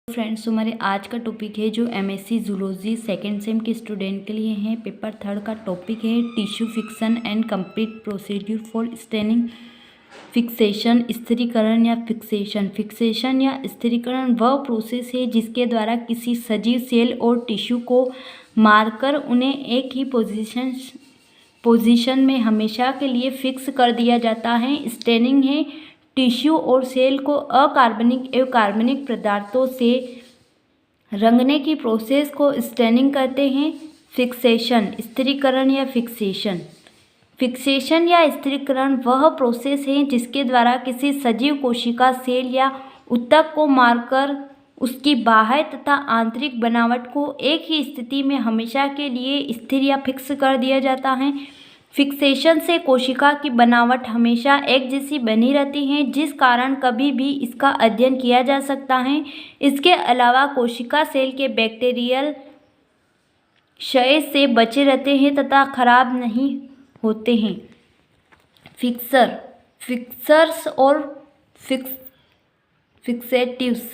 Friends, हमारे आज का टॉपिक है जो एमएससी जूलॉजी सेकेंड सेम के स्टूडेंट के लिए है। पेपर 3 का टॉपिक है tissue fiction and complete procedure for staining fixation. स्थिरीकरण या फिक्सेशन। फिक्सेशन या स्थिरीकरण वह प्रोसेस है जिसके द्वारा किसी सजीव सेल और टिश्यू को मारकर उन्हें एक ही पोजीशन में हमेशा के लिए फिक्स कर दिया जाता है। स्टेनिंग है टिश्यू और सेल को अकार्बनिक एवं कार्बनिक पदार्थों से रंगने की प्रोसेस को स्टेनिंग कहते हैं। फिक्सेशन स्थिरीकरण या फिक्सेशन। फिक्सेशन या स्थिरीकरण वह प्रोसेस है जिसके द्वारा किसी सजीव कोशिका सेल या ऊतक को मारकर उसकी बाह्य तथा आंतरिक बनावट को एक ही स्थिति में हमेशा के लिए स्थिर या फिक्स कर दिया जाता है। फिक्सेशन से कोशिका की बनावट हमेशा एक जैसी बनी रहती है, जिस कारण कभी भी इसका अध्ययन किया जा सकता है। इसके अलावा कोशिका सेल के बैक्टीरियल क्षय से बचे रहते हैं तथा खराब नहीं होते हैं। फिक्सर्स और फिक्सेटिव्स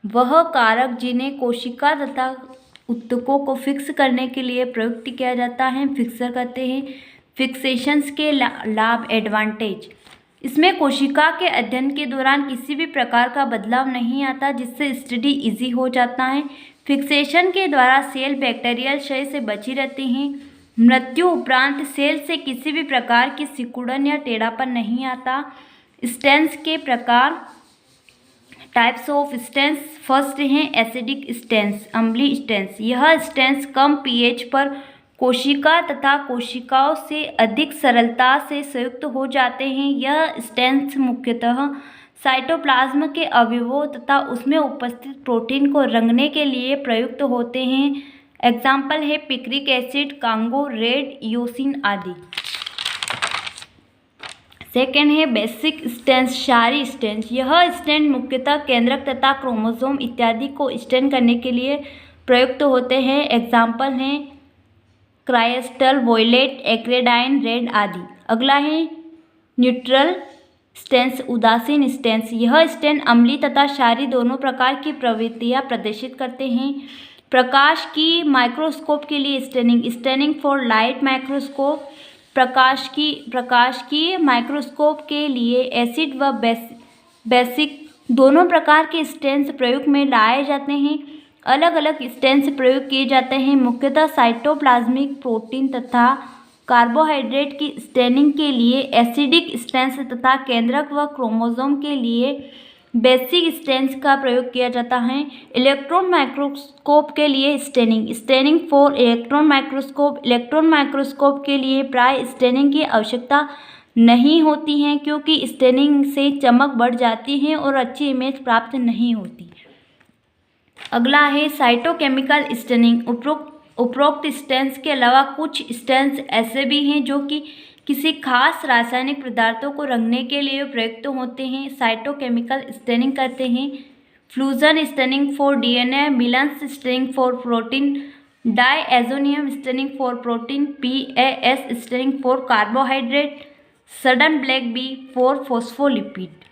वह कारक जिन्हें कोशिका तथा ऊतकों को फिक्स करने के लिए प्रयुक्त किया जाता है फिक्सर कहते हैं। फिक्सेशंस के लाभ एडवांटेज। इसमें कोशिका के अध्ययन के दौरान किसी भी प्रकार का बदलाव नहीं आता, जिससे स्टडी इजी हो जाता है। फिक्सेशन के द्वारा सेल बैक्टीरियल क्षय से बची रहती हैं। मृत्यु उपरांत सेल से किसी भी प्रकार की सिकुड़न या टेढ़ापन नहीं आता। स्टेंस के प्रकार। Types of stains. फर्स्ट है एसिडिक स्टेंस, अम्लीय स्टेंस। यह स्टेंस कम पीएच पर कोशिका तथा कोशिकाओं से अधिक सरलता से संयुक्त हो जाते हैं। यह स्टेंस मुख्यतः साइटोप्लाज्म के अवयवों तथा उसमें उपस्थित प्रोटीन को रंगने के लिए प्रयुक्त होते हैं। एग्जाम्पल है picric acid, Congo, red eosin आदि। सेकेंड है बेसिक स्टेंस, क्षारीय स्टेंस। यह स्टेंस मुख्यतः केंद्रक तथा क्रोमोसोम इत्यादि को स्टेन करने के लिए प्रयुक्त होते हैं। एग्जाम्पल हैं क्राइस्टल, वॉयलेट, एक्रेडाइन, रेड आदि। अगला है न्यूट्रल स्टेंस, उदासीन स्टेंस। यह स्टेंस अम्लीय तथा क्षारीय दोनों प्रकार की प्रवृत्तियां प्रदर्शित करते हैं। प्रकाश की माइक्रोस्कोप के लिए स्टेनिंग फॉर लाइट माइक्रोस्कोप। प्रकाश की माइक्रोस्कोप के लिए एसिड व बेसिक दोनों प्रकार के स्टेंस प्रयोग में लाए जाते हैं। अलग अलग स्टेंस प्रयोग किए जाते हैं, मुख्यतः साइटोप्लाज्मिक प्रोटीन तथा कार्बोहाइड्रेट की स्टेनिंग के लिए एसिडिक स्टेंस तथा केंद्रक व क्रोमोसोम के लिए बेसिक स्टेंस का प्रयोग किया जाता है। इलेक्ट्रॉन माइक्रोस्कोप के लिए staining for electron microscope. Electron microscope के लिए प्राय स्टेनिंग की आवश्यकता नहीं होती है, क्योंकि स्टेनिंग से चमक बढ़ जाती है और अच्छी इमेज प्राप्त नहीं होती। अगला है साइटोकेमिकल स्टेनिंग। उपरोक्त स्टेंस के अलावा कुछ स्टेंस ऐसे भी हैं जो कि किसी खास रासायनिक पदार्थों को रंगने के लिए प्रयुक्त होते हैं। साइटोकेमिकल स्टेनिंग करते हैं। Feulgen staining for DNA, Millon staining for protein, diazonium staining for protein, PAS staining for carbohydrate, Sudan black B for phospholipid.